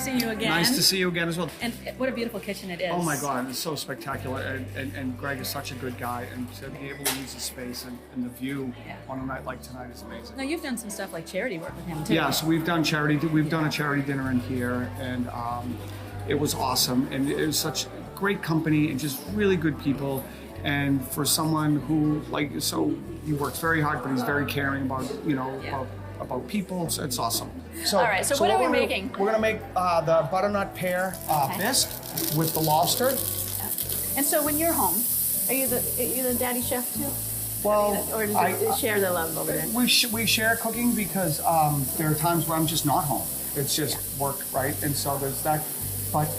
see you again. Nice to see you again as well. And what a beautiful kitchen it is. Oh my God, it's so spectacular. And Greg is such a good guy, and to be able to use the space and the view on a night like tonight is amazing. Now you've done some stuff like charity work with him too. Yeah, so we've done charity. We've done a charity dinner in here, and it was awesome. And it was such great company and just really good people. And for someone who he works very hard, but he's very caring about about people. It's awesome. So, all right. So what are we making? We're gonna make the butternut pear bisque with the lobster. Yeah. And so when you're home, are you the daddy chef too? Well, or do you share the love over there? We share cooking because there are times where I'm just not home. It's just work, right? And so there's that. But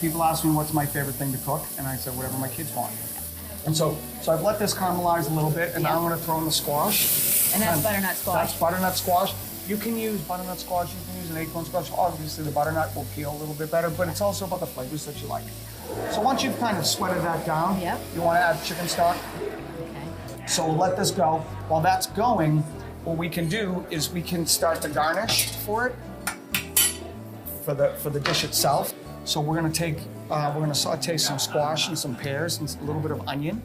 people ask me what's my favorite thing to cook, and I said whatever my kids want. And so I've let this caramelize a little bit, and now I'm going to throw in the squash. And that's butternut squash. That's butternut squash. You can use butternut squash, you can use an acorn squash. Obviously, the butternut will peel a little bit better, but it's also about the flavors that you like. So once you've kind of sweated that down, you want to add chicken stock. Okay. So we'll let this go. While that's going, what we can do is we can start the garnish for it, for the dish itself. So we're gonna saute some squash and some pears and a little bit of onion.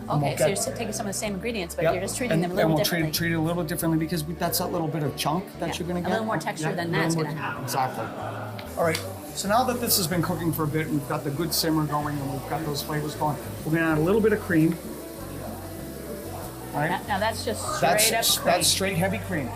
Okay, so you're taking some of the same ingredients, but you're just treating them a little differently. And we'll treat it a little differently because that's that little bit of chunk that you're gonna get. A little more texture than that's gonna have. Exactly. All right, so now that this has been cooking for a bit and we've got the good simmer going and we've got those flavors going, we're gonna add a little bit of cream. All right. Now that's just straight up cream. That's straight heavy cream.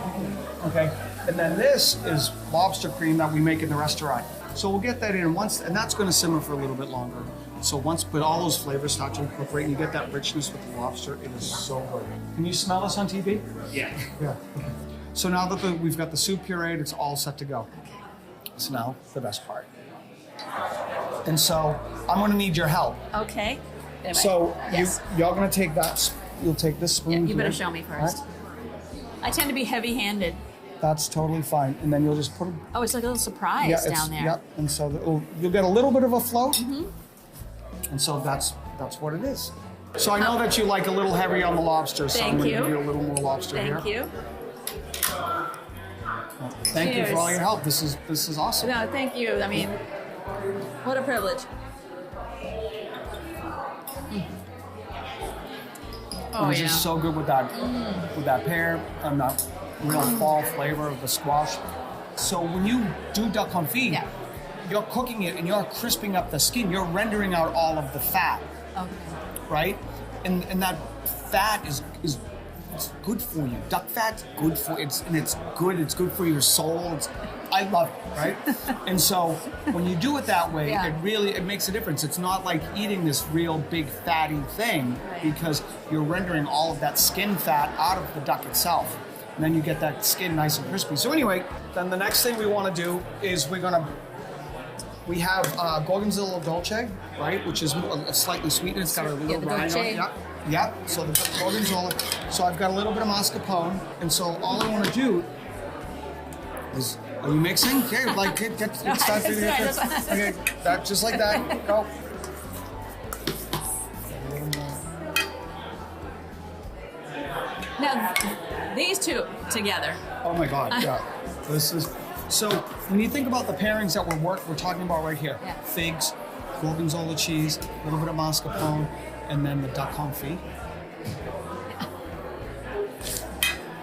Okay, and then this is lobster cream that we make in the restaurant. So we'll get that in and that's going to simmer for a little bit longer. So but all those flavors start to incorporate, and you get that richness with the lobster. It is so good. Can you smell this on TV? Yeah. Yeah. Okay. So now that we've got the soup pureed, it's all set to go. So now the best part. And so I'm going to need your help. Okay. Anyway, so y'all going to take that. You'll take this spoon. Yeah, you better show me first. Right. I tend to be heavy-handed. That's totally fine. And then you'll just put it. Oh, it's like a little surprise down there. Yep. And so you'll get a little bit of a float. Mm-hmm. And so that's what it is. So I know that you like a little heavy on the lobster, so I'm going to give you a little more lobster here. Thank you. Thank you for all your help. This is awesome. No, thank you. I mean, what a privilege. Oh, it's just so good with that pear and that real fall flavor of the squash. So when you do duck confit, you're cooking it and you're crisping up the skin. You're rendering out all of the fat. Okay. Right? And that fat is good for you. Duck fat's good for it's good. It's good for your soul. I love it, right? And so when you do it that way, it makes a difference. It's not like eating this real big fatty thing because you're rendering all of that skin fat out of the duck itself. And then you get that skin nice and crispy. So anyway, then the next thing we want to do is we have Gorgonzola Dolce, right? Which is slightly sweetened. It's got a little rind on it. Yeah. So the Gorgonzola. So I've got a little bit of mascarpone, and so all I want to do is. Are you mixing? Okay, get start to get this. Okay, that just like that. Go. Now, these two together. Oh my God! Yeah, this is. So when you think about the pairings that we're talking about right here, figs, gorgonzola cheese, a little bit of mascarpone, and then the duck confit.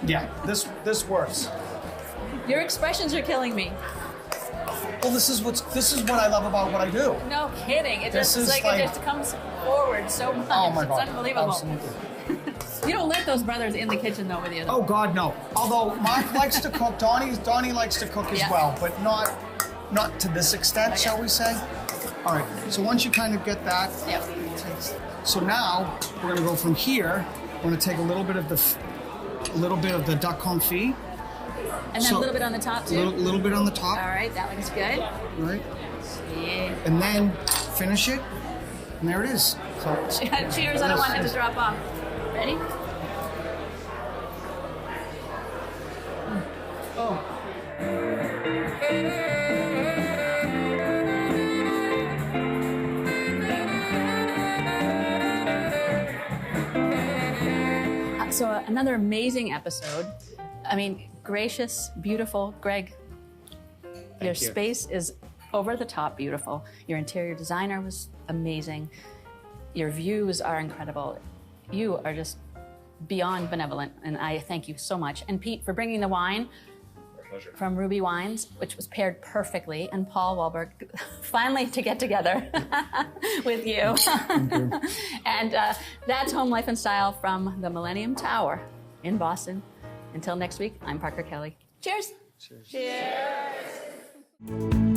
Yeah, this works. Your expressions are killing me. Well, this is what I love about what I do. No kidding. It just it just comes forward so much. Oh my God. It's unbelievable. Absolutely. You don't let those brothers in the kitchen though with you. Oh God, no. Although Mark likes to cook, Donnie likes to cook as well, but not to this extent, shall we say? All right. So once you kind of get that, so now we're gonna go from here. We're gonna take a little bit of the duck confit. And then a little bit on the top too? A little bit on the top. All right, that looks good. Right. Yeah. And then finish it, and there it is. So, cheers, I don't want it to drop off. Ready? Oh. So another amazing episode. I mean, gracious, beautiful. Greg, your space is over the top beautiful. Your interior designer was amazing. Your views are incredible. You are just beyond benevolent, and I thank you so much. And Pete, for bringing the wine from Ruby Wines, which was paired perfectly, and Paul Wahlberg, finally to get together with you. And that's Home Life and Style from the Millennium Tower in Boston. Until next week, I'm Parker Kelly. Cheers. Cheers. Cheers.